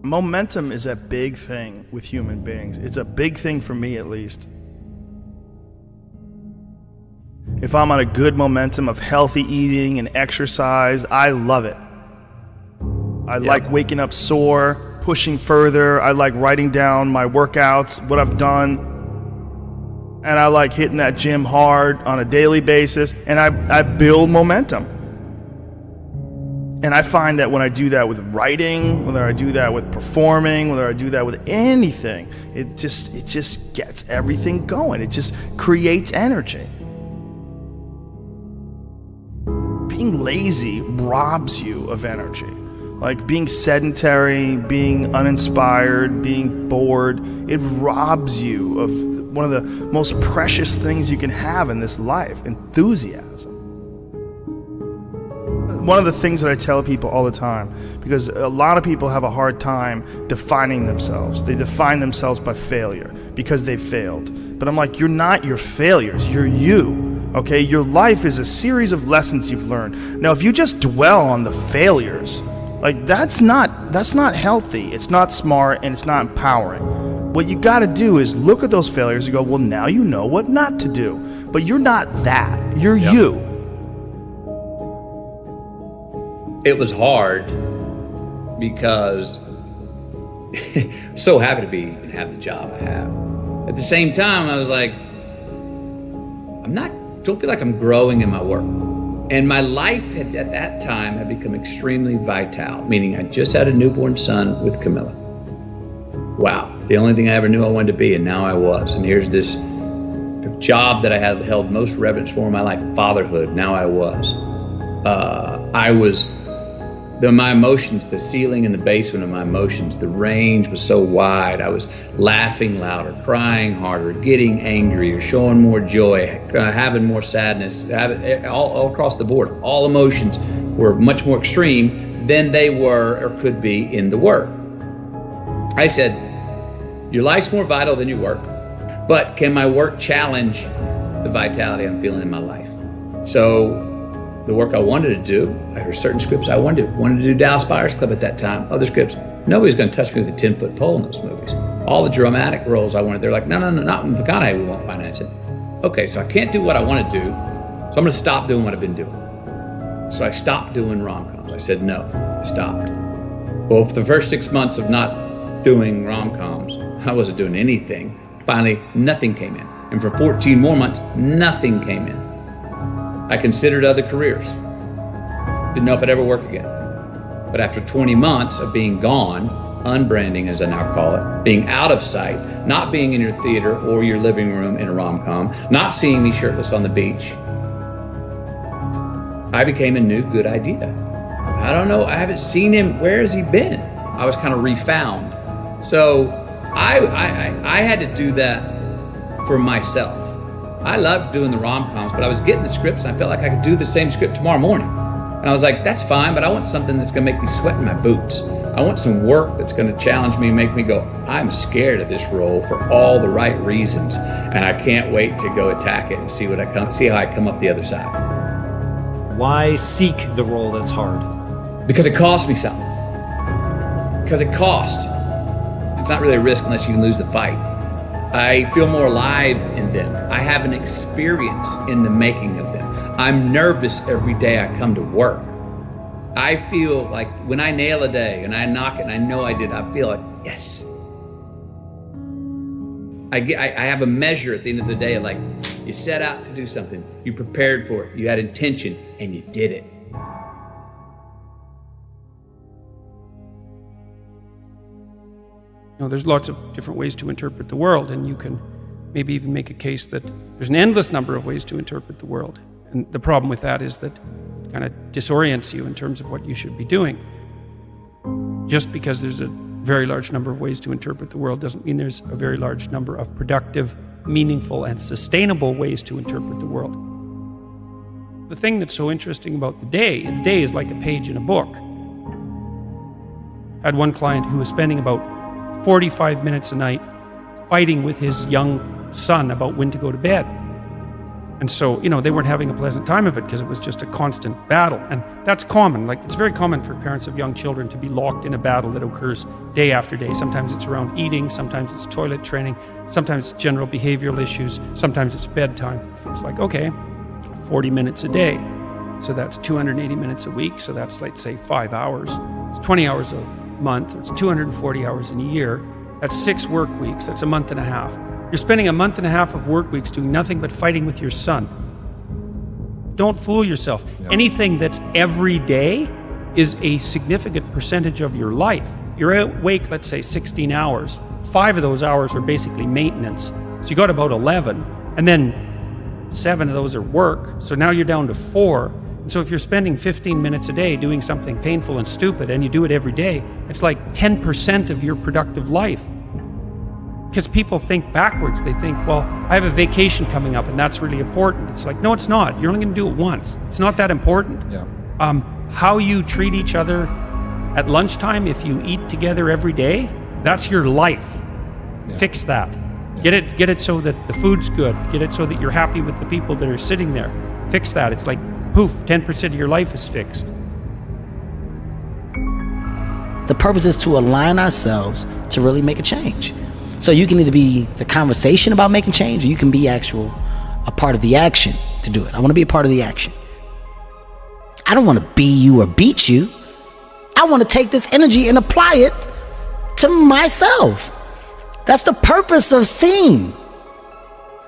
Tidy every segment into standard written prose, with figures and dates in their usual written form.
Momentum is a big thing with human beings. It's a big thing for me, at least. If I'm on a good momentum of healthy eating and exercise, I love it. I like waking up sore, pushing further. I like writing down my workouts, what I've done. And I like hitting that gym hard on a daily basis. And I build momentum. And I find that when I do that with writing, whether I do that with performing, whether I do that with anything, it just gets everything going. It just creates energy. Being lazy robs you of energy. Like being sedentary, being uninspired, being bored, it robs you of one of the most precious things you can have in this life, enthusiasm. One of the things that I tell people all the time, because a lot of people have a hard time defining themselves. They define themselves by failure because they failed. But I'm like, you're not your failures, you're you. Okay, your life is a series of lessons you've learned. Now, if you just dwell on the failures, like that's not healthy. It's not smart and it's not empowering. What you got to do is look at those failures and go, well, now you know what not to do. But you're not that. You're you. It was hard because so happy to be and have the job I have. At the same time, I was like, don't feel like I'm growing in my work. And my life at that time had become extremely vital, meaning I just had a newborn son with Camilla. Wow, the only thing I ever knew I wanted to be, and now I was. And here's this job that I had held most reverence for in my life, fatherhood. Now I was. My emotions, the ceiling and the basement of my emotions, the range was so wide. I was laughing louder, crying harder, getting angrier, showing more joy, having more sadness, all across the board. All emotions were much more extreme than they were or could be in the work. I said, your life's more vital than your work, but can my work challenge the vitality I'm feeling in my life? So the work I wanted to do, there were certain scripts I wanted to do Dallas Buyers Club at that time, other scripts. Nobody's going to touch me with a 10-foot pole in those movies. All the dramatic roles I wanted, they're like, no, not in McConaughey, we won't finance it. Okay, so I can't do what I want to do, so I'm going to stop doing what I've been doing. So I stopped doing rom-coms. I said no, I stopped. Well, for the first 6 months of not doing rom-coms, I wasn't doing anything. Finally, nothing came in. And for 14 more months, nothing came in. I considered other careers. Didn't know if I'd ever work again. But after 20 months of being gone, unbranding as I now call it, being out of sight, not being in your theater or your living room in a rom-com, not seeing me shirtless on the beach, I became a new good idea. I don't know, I haven't seen him, where has he been? I was kind of refound. So I had to do that for myself. I loved doing the rom-coms, but I was getting the scripts and I felt like I could do the same script tomorrow morning. And I was like, that's fine, but I want something that's gonna make me sweat in my boots. I want some work that's gonna challenge me and make me go, I'm scared of this role for all the right reasons. And I can't wait to go attack it and see how I come up the other side. Why seek the role that's hard? Because it costs me something. Because it costs. It's not really a risk unless you can lose the fight. I feel more alive in them. I have an experience in the making of them. I'm nervous every day I come to work. I feel like when I nail a day and I knock it and I know I did, I feel like, yes. I have a measure at the end of the day of like, you set out to do something, you prepared for it, you had intention, and you did it. There's lots of different ways to interpret the world, and you can maybe even make a case that there's an endless number of ways to interpret the world. And the problem with that is that it kind of disorients you in terms of what you should be doing. Just because there's a very large number of ways to interpret the world doesn't mean there's a very large number of productive, meaningful, and sustainable ways to interpret the world. The thing that's so interesting about the day is like a page in a book. I had one client who was spending about 45 minutes a night fighting with his young son about when to go to bed. And so, they weren't having a pleasant time of it because it was just a constant battle. And that's common. Like, it's very common for parents of young children to be locked in a battle that occurs day after day. Sometimes it's around eating, sometimes it's toilet training, sometimes it's general behavioral issues, sometimes it's bedtime. It's like, okay, 40 minutes a day. So that's 280 minutes a week. So that's, let's say, 5 hours. It's 20 hours a month. It's 240 hours in a year. That's 6 work weeks. That's a month and a half. You're spending a month and a half of work weeks doing nothing but fighting with your son. Don't fool yourself. Yeah. Anything that's every day is a significant percentage of your life. You're awake, let's say, 16 hours. 5 of those hours are basically maintenance. So you got about 11, and then 7 of those are work. So now you're down to 4. And so if you're spending 15 minutes a day doing something painful and stupid, and you do it every day, it's like 10% of your productive life. Because people think backwards. They think, well, I have a vacation coming up and that's really important. It's like, no, it's not. You're only going to do it once. It's not that important. Yeah. How you treat each other at lunchtime, if you eat together every day, that's your life. Yeah. Fix that. Yeah. Get it so that the food's good. Get it so that you're happy with the people that are sitting there. Fix that. It's like, poof, 10% of your life is fixed. The purpose is to align ourselves to really make a change. So you can either be the conversation about making change, or you can be a part of the action to do it. I want to be a part of the action. I don't want to be you or beat you. I want to take this energy and apply it to myself. That's the purpose of seeing.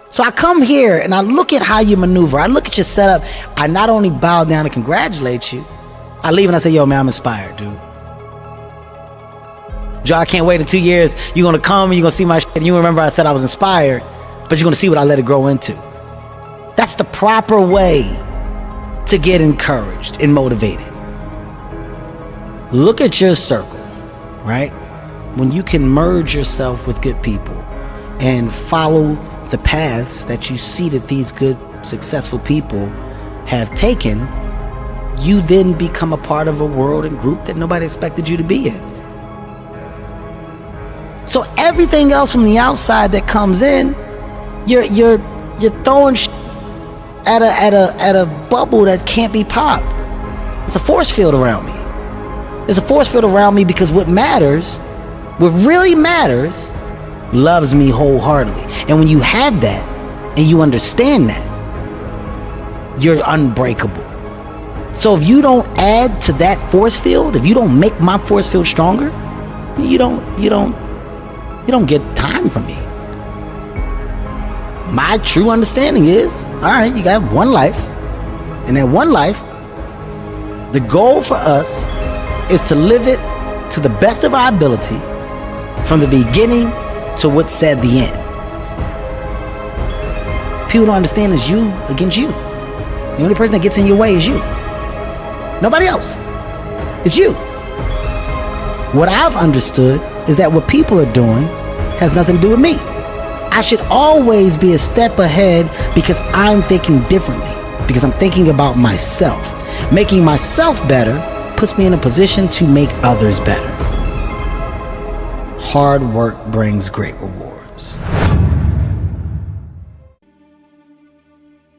So I come here and I look at how you maneuver. I look at your setup. I not only bow down and congratulate you, I leave and I say, yo, man, I'm inspired, dude. Joe, I can't wait in 2 years. You're going to come and you're going to see my shit. And you remember I said I was inspired, but you're going to see what I let it grow into. That's the proper way to get encouraged and motivated. Look at your circle, right? When you can merge yourself with good people and follow the paths that you see that these good, successful people have taken, you then become a part of a world and group that nobody expected you to be in. So everything else from the outside that comes in, you're throwing at a bubble that can't be popped. It's a force field around me. There's a force field around me because what really matters, loves me wholeheartedly. And when you have that and you understand that, you're unbreakable. So if you don't add to that force field, if you don't make my force field stronger, you don't get time from me. My true understanding is, all right, you got one life, and that one life, the goal for us is to live it to the best of our ability from the beginning to what's said the end. People don't understand it's you against you. The only person that gets in your way is you. Nobody else. It's you. What I've understood is that what people are doing has nothing to do with me. I should always be a step ahead because I'm thinking differently, because I'm thinking about myself. Making myself better puts me in a position to make others better. Hard work brings great reward.